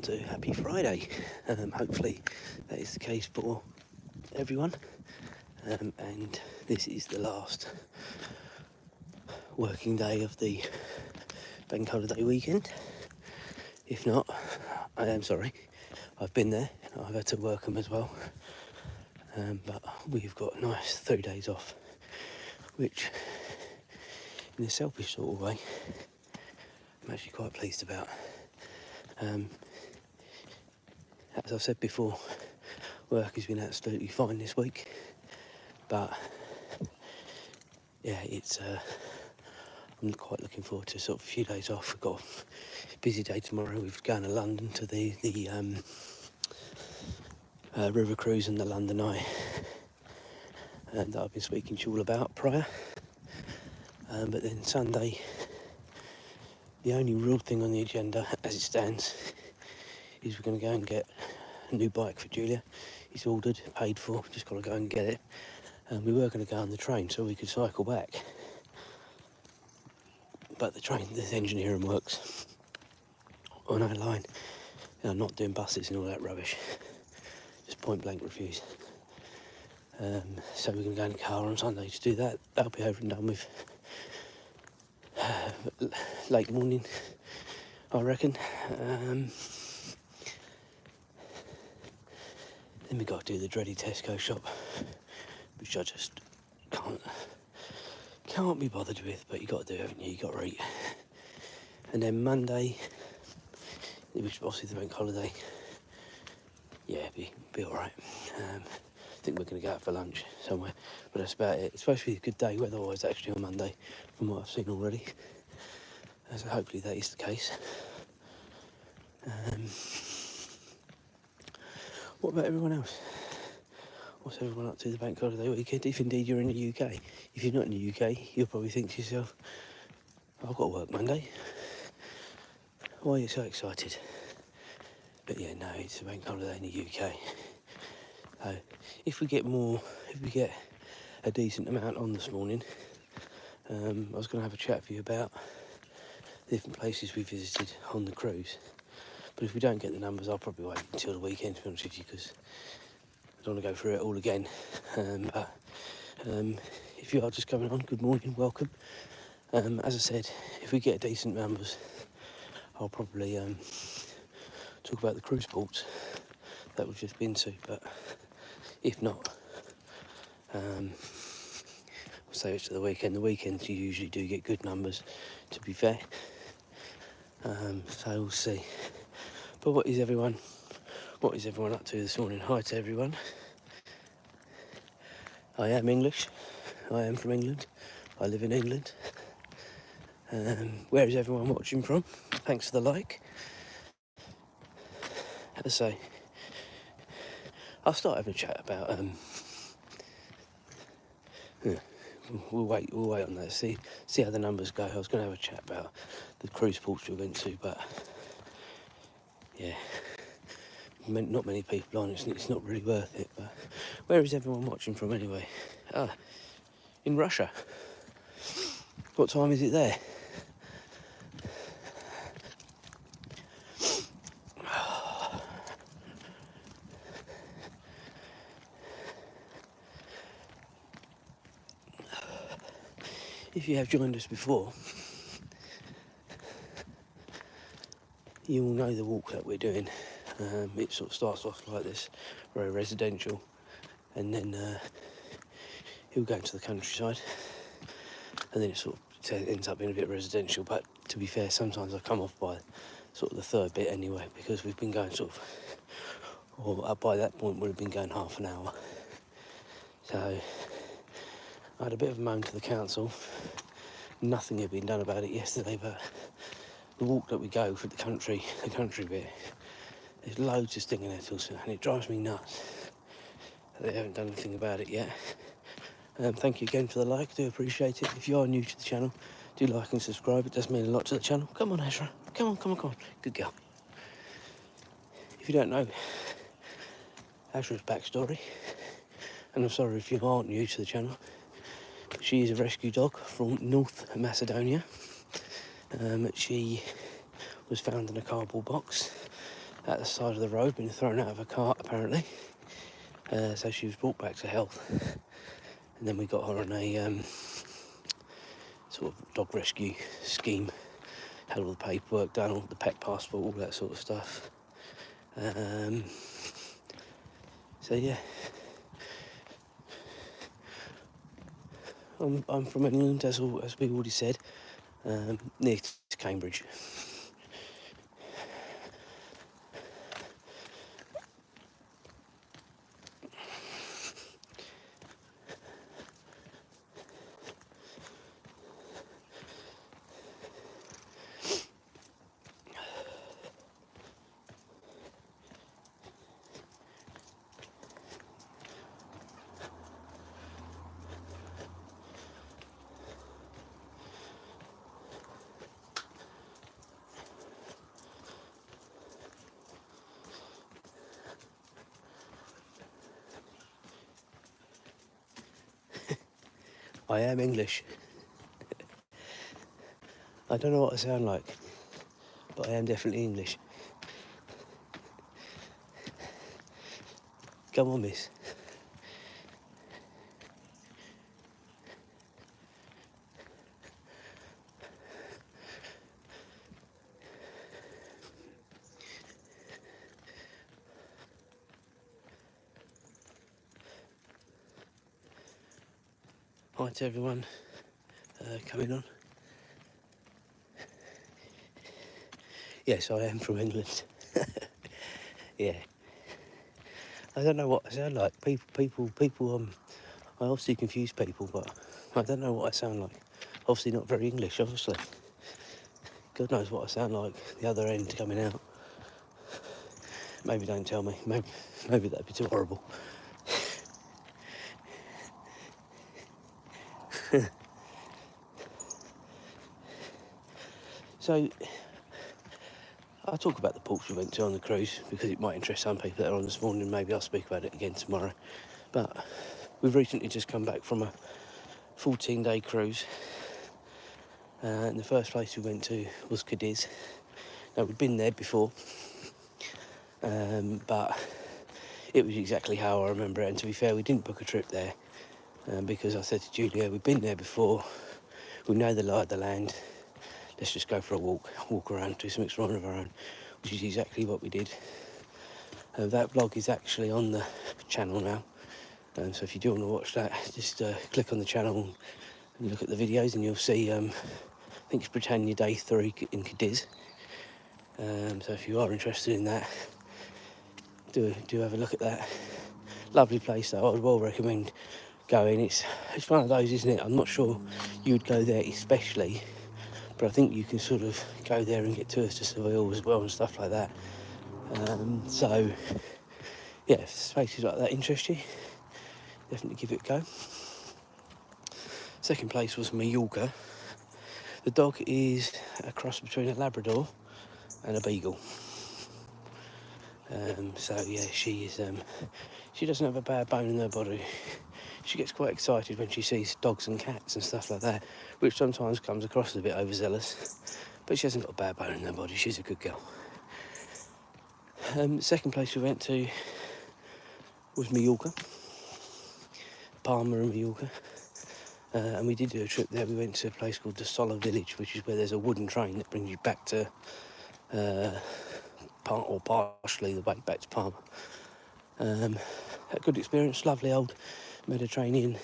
to Happy Friday. Hopefully that is the case for everyone. And this is the last working day of the bank holiday weekend. If not, I am sorry. I've been there. I've had to work them as well. But we've got nice 3 days off, which in a selfish sort of way I'm actually quite pleased about. As I've said before, work has been absolutely fine this week, but yeah, I'm quite looking forward to sort of a few days off. We've got a busy day tomorrow. We're going to London to the river cruise and the London Eye, and I've been speaking to you all about prior. But then Sunday, the only real thing on the agenda as it stands is we're going to go and get a new bike for Julia. It's ordered, paid for, just got to go and get it. And we were going to go on the train so we could cycle back. But the engineering works on our line. And I'm not doing buses and all that rubbish. Just point blank refuse. So we're going to go in the car on Sunday to do that. That'll be over and done with late morning, I reckon. Then we've got to do the dreaded Tesco shop, which I just can't be bothered with, but you got to do, haven't you? You got to eat. And then Monday, which is obviously the bank holiday, yeah, be all right. I think we're going to go out for lunch somewhere, but that's about it. It's supposed to be a good day weather-wise actually on Monday, from what I've seen already. So hopefully that is the case. What about everyone else? What's everyone up to the bank holiday weekend, if indeed you're in the UK? If you're not in the UK, you'll probably think to yourself, I've got to work Monday. Why are you so excited? But yeah, no, it's a bank holiday in the UK. So if we get a decent amount on this morning, I was going to have a chat with you about the different places we visited on the cruise. But if we don't get the numbers, I'll probably wait until the weekend, to be honest with you, because I don't want to go through it all again. But if you are just coming on, good morning, welcome. As I said, if we get decent numbers, I'll probably talk about the cruise ports that we've just been to. But if not, we'll save it to the weekend. The weekends you usually do get good numbers, to be fair. So we'll see. But what is everyone up to this morning? Hi to everyone. I am English. I am from England. I live in England. Where is everyone watching from? Thanks for the like. As I say, I'll start having a chat about. We'll wait on that. See how the numbers go. I was going to have a chat about the cruise ports we went to, but yeah, not many people on. It's not really worth it. But where is everyone watching from anyway? In Russia. What time is it there? If you have joined us before, you will know the walk that we're doing. It sort of starts off like this, very residential, and then he'll go into the countryside, and then it sort of ends up being a bit residential. But to be fair, sometimes I come off by sort of the third bit anyway, because we've been going sort of, or up by that point we'd have been going half an hour. So I had a bit of a moan to the council. Nothing had been done about it yesterday, but the walk that we go for the country bit, there's loads of stinging nettles, and it drives me nuts that they haven't done anything about it yet. Thank you again for the like, I do appreciate it. If you are new to the channel, do like and subscribe, it does mean a lot to the channel. Come on, Azra, come on, good girl. If you don't know Azra's backstory, and I'm sorry if you aren't new to the channel, she is a rescue dog from North Macedonia. She was found in a cardboard box at the side of the road, been thrown out of a cart apparently. So she was brought back to health, and then we got her on a sort of dog rescue scheme. Had all the paperwork done, all the pet passport, all that sort of stuff. So yeah, I'm from England, as we already said, near to Cambridge. I am English. I don't know what I sound like, but I am definitely English. Come on, miss. Hi to everyone coming on. Yes, I am from England. Yeah. I don't know what I sound like. People. I obviously confuse people, but I don't know what I sound like. Obviously not very English, obviously. God knows what I sound like the other end coming out. Maybe don't tell me. Maybe that'd be too horrible. So, I'll talk about the ports we went to on the cruise because it might interest some people that are on this morning. Maybe I'll speak about it again tomorrow. But we've recently just come back from a 14-day cruise. And the first place we went to was Cadiz. Now, we'd been there before, but it was exactly how I remember it. And to be fair, we didn't book a trip there because I said to Julia, we've been there before, we know the lie of the land, let's just go for a walk around, do some exploring of our own, which is exactly what we did. That vlog is actually on the channel now, so if you do want to watch that, just click on the channel and look at the videos and you'll see, I think it's Britannia Day 3 in Cadiz. So if you are interested in that, do have a look at that. Lovely place though, I would well recommend going. It's one of those, isn't it? I'm not sure you'd go there especially, but I think you can sort of go there and get tours to Seville as well and stuff like that. So yeah, if spaces like that interest you, definitely give it a go. Second place was Mallorca. The dog is a cross between a Labrador and a Beagle. So yeah, she is. She doesn't have a bad bone in her body. She gets quite excited when she sees dogs and cats and stuff like that, which sometimes comes across as a bit overzealous. But she hasn't got a bad bone in her body. She's a good girl. Second place we went to was Mallorca, Palma and Mallorca. And we did do a trip there. We went to a place called the Solar Village, which is where there's a wooden train that brings you back to, partially the way back to Palma. A good experience, lovely old Mediterranean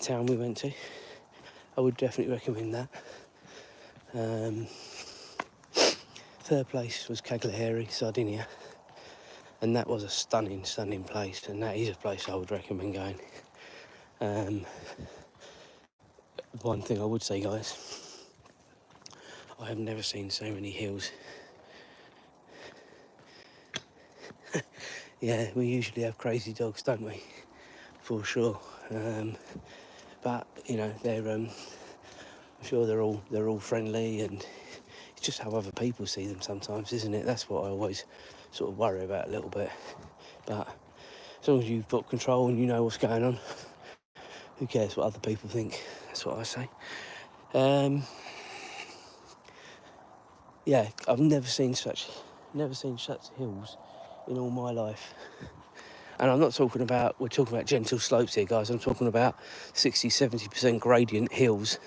town we went to. I would definitely recommend that. Third place was Cagliari, Sardinia, and that was a stunning place, and that is a place I would recommend going. One thing I would say, guys, I have never seen so many hills. Yeah, we usually have crazy dogs, don't we? For sure. But you know, I'm sure they're all friendly, and it's just how other people see them sometimes, isn't it? That's what I always sort of worry about a little bit. But as long as you've got control and you know what's going on, who cares what other people think? That's what I say. Yeah, I've never seen such never seen such hills in all my life. And I'm not talking about, we're talking about gentle slopes here, guys. I'm talking about 60-70% gradient hills.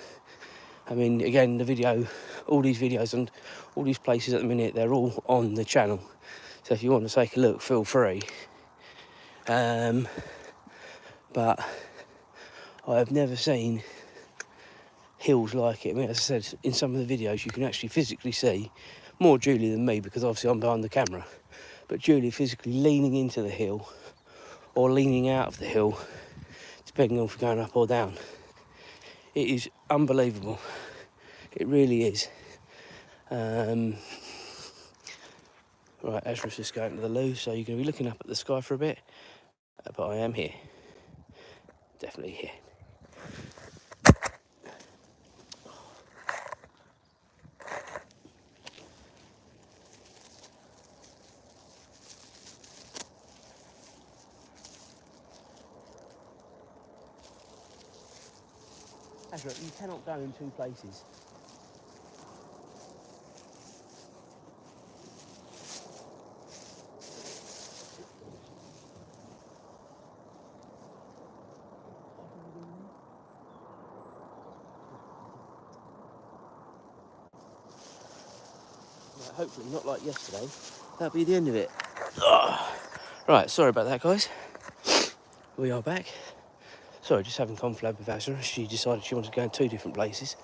I mean, again, the video, all these videos and all these places at the minute, they're all on the channel. So if you want to take a look, feel free. But I have never seen hills like it. I mean, as I said, in some of the videos, you can actually physically see, more Julie than me, because obviously I'm behind the camera, but Julie physically leaning into the hill or leaning out of the hill, depending on if you're going up or down. It is unbelievable. It really is. Right, Azra's just going to the loo, so you're going to be looking up at the sky for a bit, but I am here. Definitely here. Azra, you cannot go in two places. Right, hopefully not like yesterday. That'll be the end of it. Oh. Right, sorry about that, guys. We are back. Sorry, just having conflab with Azra. She decided she wanted to go in two different places.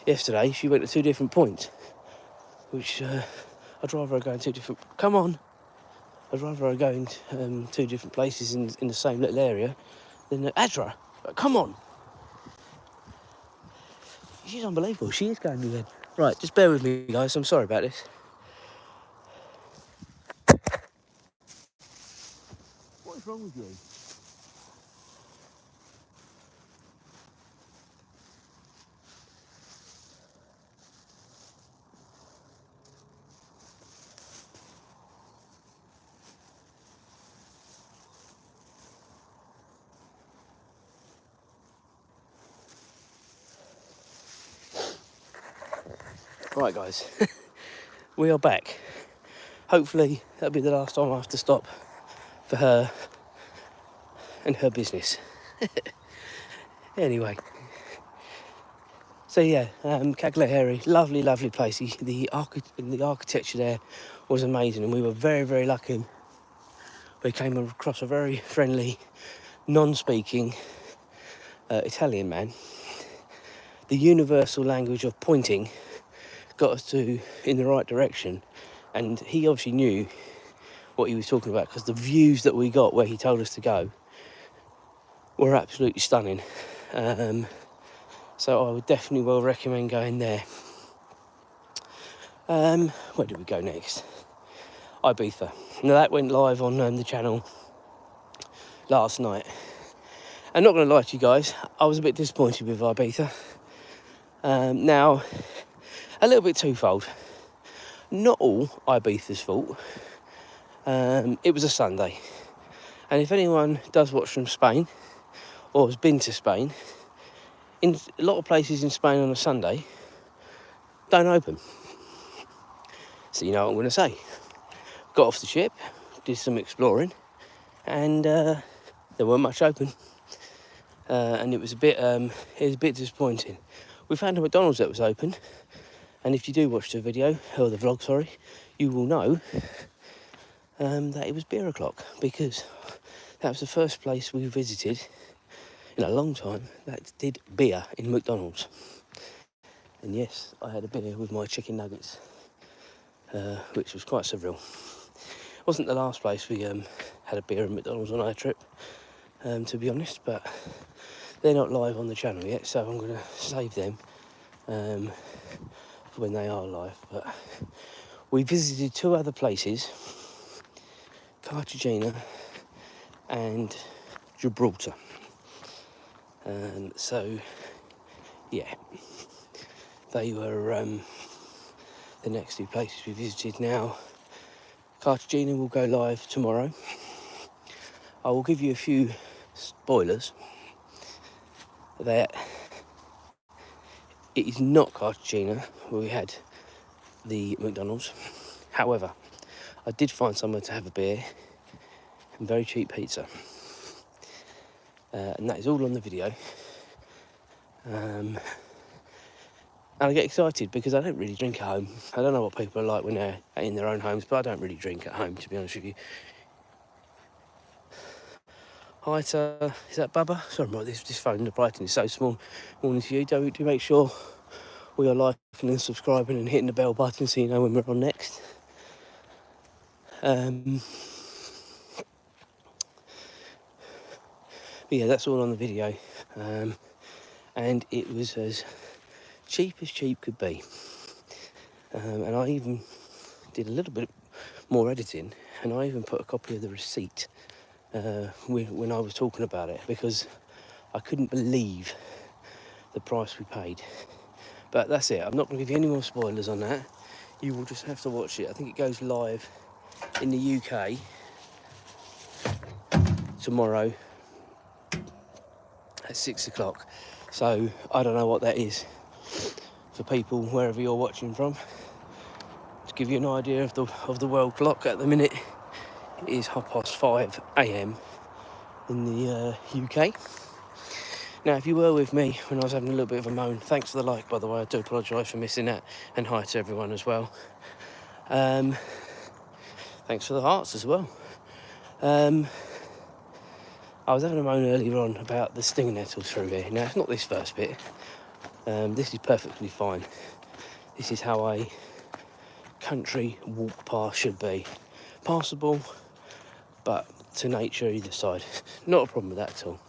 Yesterday, she went to two different points, which I'd rather her go in two different... Come on! I'd rather her go in two different places in the same little area than... Azra, come on! She's unbelievable. She is going again. Right, just bear with me, guys. I'm sorry about this. What is wrong with you? Right, guys. We are back. Hopefully, that'll be the last time I have to stop for her and her business. Anyway. So yeah, Cagliari, lovely, lovely place. The architecture there was amazing, and we were very, very lucky. We came across a very friendly, non-speaking Italian man. The universal language of pointing got us in the right direction, and he obviously knew what he was talking about, because the views that we got where he told us to go were absolutely stunning. So I would definitely well recommend going there. Where did we go next? Ibiza. Now that went live on the channel last night. I'm not going to lie to you guys, I was a bit disappointed with Ibiza. Now, a little bit twofold. Not all Ibiza's fault. It was a Sunday. And if anyone does watch from Spain, or has been to Spain, in a lot of places in Spain on a Sunday, don't open. So you know what I'm going to say. Got off the ship, did some exploring, and there weren't much open. And it was a bit disappointing. We found a McDonald's that was open, and if you do watch the video, or the vlog, sorry, you will know that it was beer o'clock, because that was the first place we visited in a long time that did beer in McDonald's. And yes, I had a beer with my chicken nuggets, which was quite surreal. It wasn't the last place we had a beer in McDonald's on our trip, to be honest, but they're not live on the channel yet, so I'm going to save them for when they are live. But we visited two other places, Cartagena and Gibraltar. So, yeah, they were the next two places we visited. Now, Cartagena will go live tomorrow. I will give you a few spoilers that It is not Cartagena where we had the McDonald's. However, I did find somewhere to have a beer and very cheap pizza. And that is all on the video. And I get excited because I don't really drink at home. I don't know what people are like when they're in their own homes, but I don't really drink at home, to be honest with you. Hi, is that Bubba? Sorry, this phone, the writing is so small. Morning to you. Do make sure we are liking and subscribing and hitting the bell button so you know when we're on next. But yeah, that's all on the video. And it was as cheap could be. And I even did a little bit more editing, and I even put a copy of the receipt when I was talking about it, because I couldn't believe the price we paid. But that's it. I'm not going to give you any more spoilers on that. You will just have to watch it. I think it goes live in the UK tomorrow at 6 o'clock. So I don't know what that is for people wherever you're watching from. To give you an idea of the world clock at the minute, it is 5:30 AM in the UK. Now, if you were with me when I was having a little bit of a moan, thanks for the like, by the way. I do apologise for missing that, and hi to everyone as well. Thanks for the hearts as well. I was having a moan earlier on about the stinging nettles through here. Now, it's not this first bit. This is perfectly fine. This is how a country walk path should be. Passable, but to nature either side. Not a problem with that at all.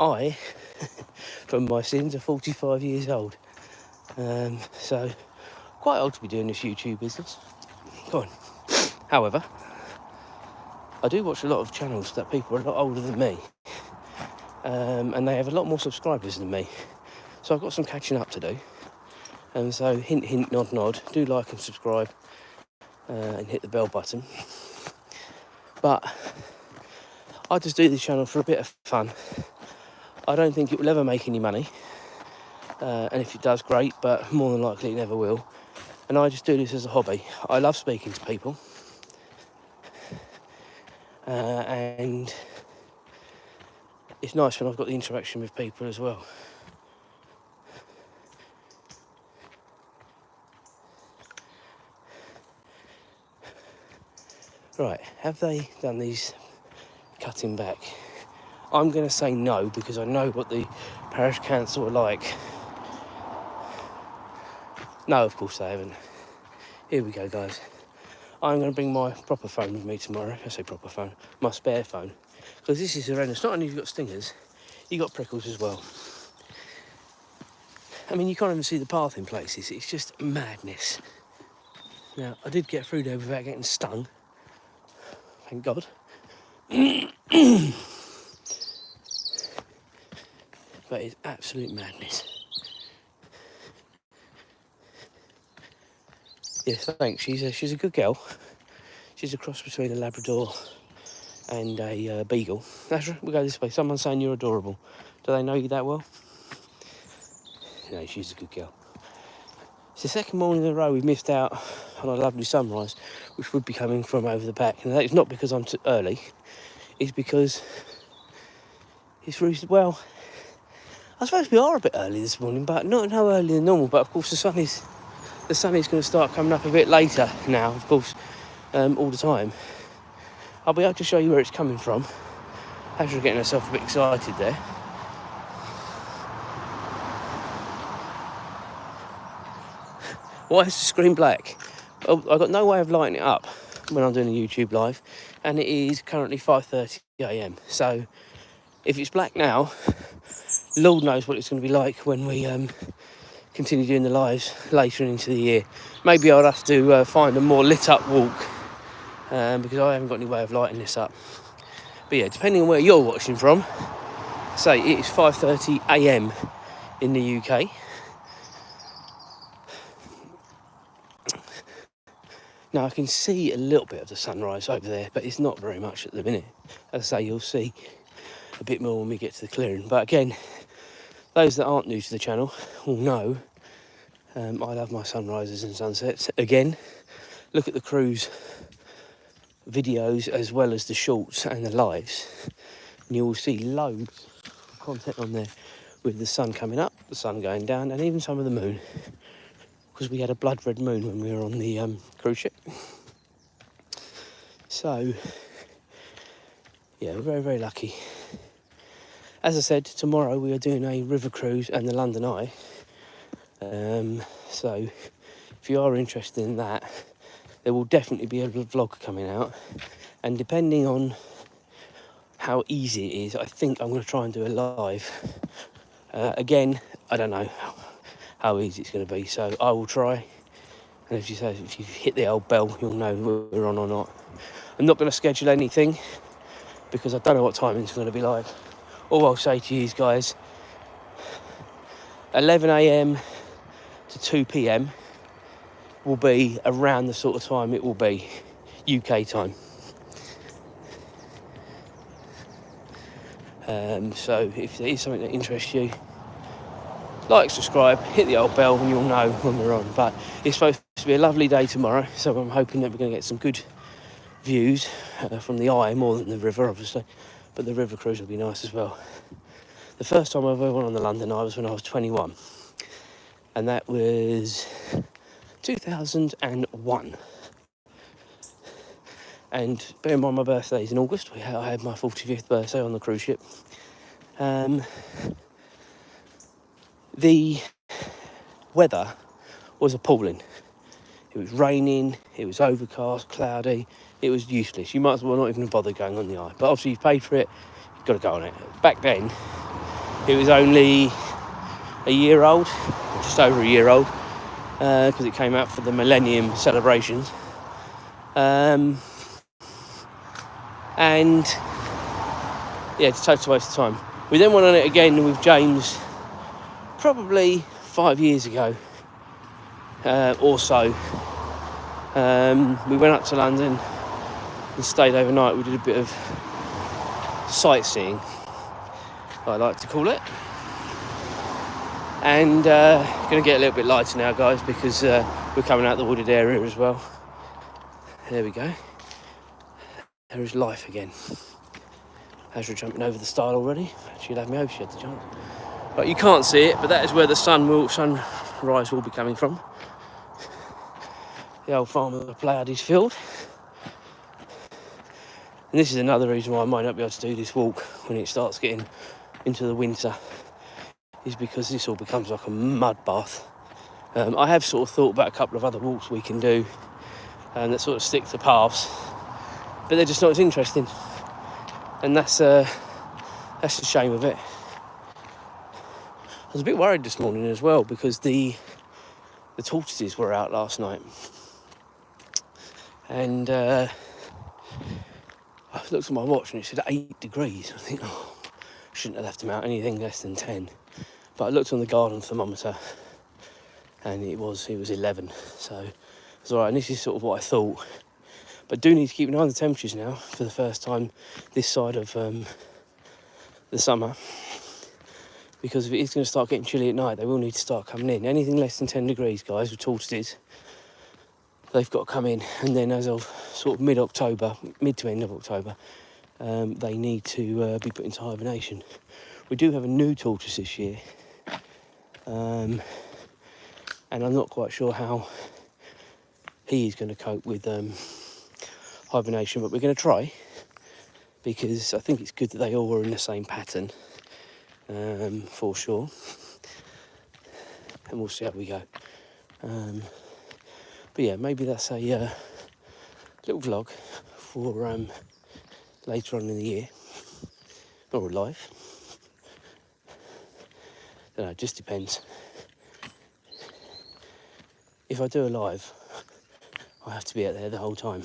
I, from my sins, are 45 years old. So, quite old to be doing this YouTube business. Go on. However, I do watch a lot of channels that people are a lot older than me. And they have a lot more subscribers than me. So I've got some catching up to do. And so, hint, hint, nod, nod. Do like and subscribe and hit the bell button. But I just do this channel for a bit of fun. I don't think it will ever make any money. And if it does, great, but more than likely it never will. And I just do this as a hobby. I love speaking to people. And it's nice when I've got the interaction with people as well. Right, have they done these cutting back? I'm going to say no, because I know what the parish council are like. No, of course they haven't. Here we go, guys. I'm going to bring my proper phone with me tomorrow. I say proper phone, my spare phone, because this is horrendous. Not only have you got stingers, you got prickles as well. I mean, you can't even see the path in places. It's just madness. Now, I did get through there without getting stung. Thank God. But it's absolute madness. Yes, thanks. She's a good girl. She's a cross between a Labrador and a Beagle. Azra, we'll go this way. Someone's saying you're adorable. Do they know you that well? No, she's a good girl. It's the second morning in a row we've missed out on a lovely sunrise, which would be coming from over the back. And that's not because I'm too early. It's because it's really, well, I suppose we are a bit early this morning, but not no earlier than normal. But of course the sun is going to start coming up a bit later now, of course, all the time. I'll be able to show you where it's coming from. Azra getting herself a bit excited there. Why is the screen black? Well, I've got no way of lighting it up when I'm doing a YouTube live, and it is currently 5:30 AM. So if it's black now, Lord knows what it's going to be like when we continue doing the lives later into the year. Maybe I'll have to find a more lit up walk, because I haven't got any way of lighting this up. But yeah, depending on where you're watching from, say it is 5:30 AM in the UK. Now I can see a little bit of the sunrise over there, but it's not very much at the minute. As I say, you'll see a bit more when we get to the clearing. But again, those that aren't new to the channel will know I love my sunrises and sunsets. Again, look at the cruise videos as well as the shorts and the lives, and you will see loads of content on there with the sun coming up, the sun going down, and even some of the moon, because we had a blood red moon when we were on the cruise ship. So yeah, we're very, very lucky. As I said, tomorrow we are doing a river cruise and the London Eye. So if you are interested in that, there will definitely be a vlog coming out, and depending on how easy it is, I think I'm going to try and do a live. Again, I don't know how easy it's going to be, so I will try. And if you hit the old bell, you'll know whether we're on or not. I'm not going to schedule anything because I don't know what timing's going to be like. All I'll say to you guys, 11 a.m. to 2 p.m. will be around the sort of time it will be UK time. So if there is something that interests you, like, subscribe, hit the old bell, and you'll know when we're on. But it's supposed to be a lovely day tomorrow, so I'm hoping that we're going to get some good views from the eye more than the river, obviously. But the river cruise will be nice as well. The first time I ever went on the London Eye was when I was 21, and that was 2001. And bear in mind my birthday is in August. I had my 45th birthday on the cruise ship. The weather was appalling. It was raining, it was overcast, cloudy, it was useless. You might as well not even bother going on the Eye. But obviously you've paid for it, you've got to go on it. Back then, it was only a year old, just over a year old, because it came out for the Millennium celebrations. And yeah, it's a total waste of time. We then went on it again with James probably 5 years ago or so. We went up to London and stayed overnight. We did a bit of sightseeing, I like to call it. And going to get a little bit lighter now, guys, because we're coming out the wooded area as well. There we go. There is life again. Azra jumping over the stile already. She'll have me over, she had to jump. But you can't see it, but that is where the sunrise will be coming from. The old farmer ploughed his field. And this is another reason why I might not be able to do this walk when it starts getting into the winter, is because this all becomes like a mud bath. I have sort of thought about a couple of other walks we can do that sort of stick to paths, but they're just not as interesting, and that's the shame of it. I was a bit worried this morning as well because the tortoises were out last night, and I looked at my watch and it said 8 degrees. I think, oh, I shouldn't have left them out anything less than 10. But I looked on the garden thermometer and it was 11, so it's all right. And this is sort of what I thought, but do need to keep an eye on the temperatures now for the first time this side of the summer, because if it is going to start getting chilly at night, they will need to start coming in. Anything less than 10 degrees, guys, with tortoises, they've got to come in. And then as of sort of mid to end of October, they need to be put into hibernation. We do have a new tortoise this year, and I'm not quite sure how he is going to cope with hibernation, but we're going to try, because I think it's good that they all are in the same pattern, for sure, and we'll see how we go. But yeah, maybe that's a little vlog for later on in the year, or live. I don't know, it just depends. If I do a live, I have to be out there the whole time.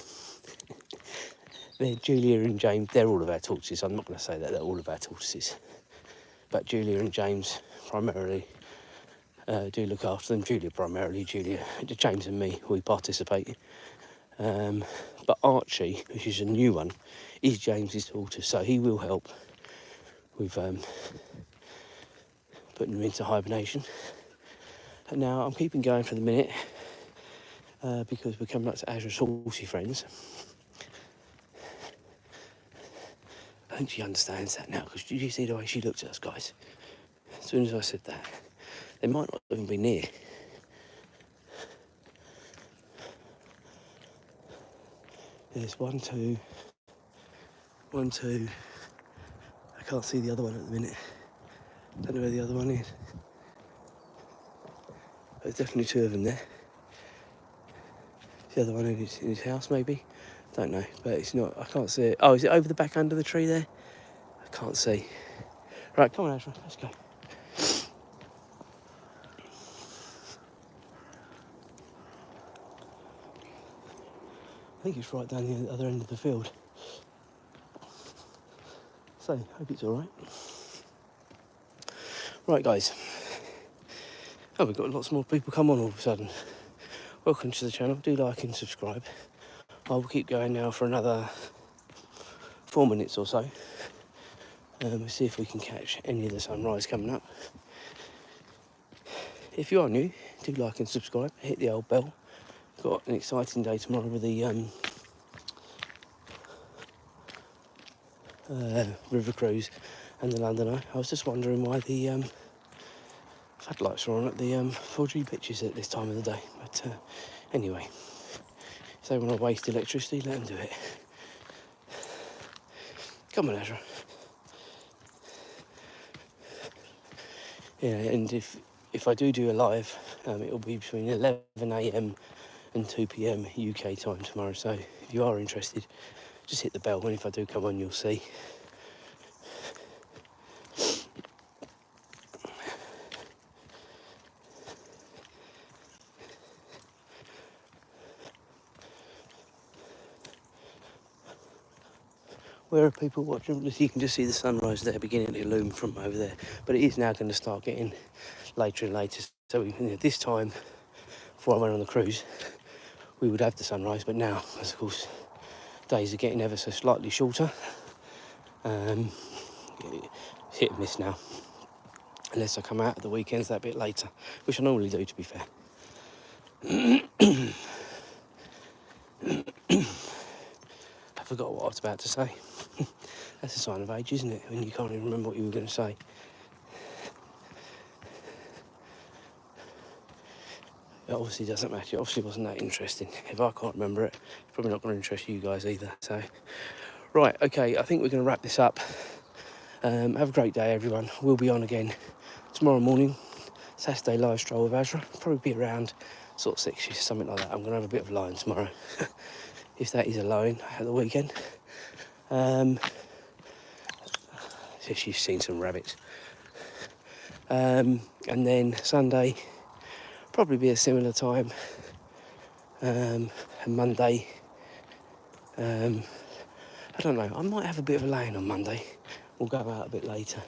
Julia and James, they're all of our tortoises. I'm not going to say that they're all of our tortoises, but Julia and James primarily do look after them. James and me, we participate. But Archie, which is a new one, is James's tortoise, so he will help We've put them into hibernation. And now I'm keeping going for the minute because we're coming up to Azra's horsey friends. I think she understands that now, because did you see the way she looked at us, guys? As soon as I said that, they might not even be near. There's one, two. I can't see the other one at the minute. Don't know where the other one is. There's definitely two of them there. The other one in his house, maybe. Don't know, but it's not. I can't see it. Oh, is it over the back under the tree there? I can't see. Right, come on, Azra, let's go. I think it's right down the other end of the field. So, hope it's all right. Right, guys. Oh, we've got lots more people come on all of a sudden. Welcome to the channel. Do like and subscribe. I will keep going now for another 4 minutes or so. We'll see if we can catch any of the sunrise coming up. If you are new, do like and subscribe. Hit the old bell. Got an exciting day tomorrow with the river cruise and the London Eye. I was just wondering why the floodlights are on at the 4G pitches at this time of the day. But anyway, if they want to waste electricity, let them do it. Come on, Azra. Yeah, and if I do a live, it'll be between 11 AM and 2 PM UK time tomorrow. So if you are interested, just hit the bell, and if I do come on, you'll see. Where are people watching? You can just see the sunrise there beginning to loom from over there. But it is now going to start getting later and later. So this time, before I went on the cruise, we would have the sunrise. But now, as of course, days are getting ever so slightly shorter. It's hit and miss now. Unless I come out at the weekends that bit later, which I normally do, to be fair. I forgot what I was about to say. That's a sign of age, isn't it? When you can't even remember what you were going to say. It obviously doesn't matter. It obviously wasn't that interesting. If I can't remember it, it's probably not going to interest you guys either. So, right, okay, I think we're going to wrap this up. Have a great day, everyone. We'll be on again tomorrow morning, Saturday live stroll with Azra. Probably be around sort of 6ish, something like that. I'm going to have a bit of a line tomorrow, if that is a line at the weekend. She's seen some rabbits. And then Sunday, probably be a similar time. And Monday, I don't know, I might have a bit of a lane on Monday. We'll go out a bit later.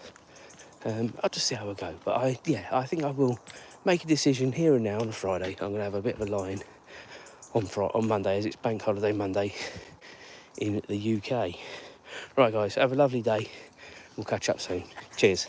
I'll just see how I go. But I think I will make a decision here and now on a Friday. I'm going to have a bit of a line on Monday, as it's Bank Holiday Monday in the UK. Right, guys, have a lovely day. We'll catch up soon. Cheers.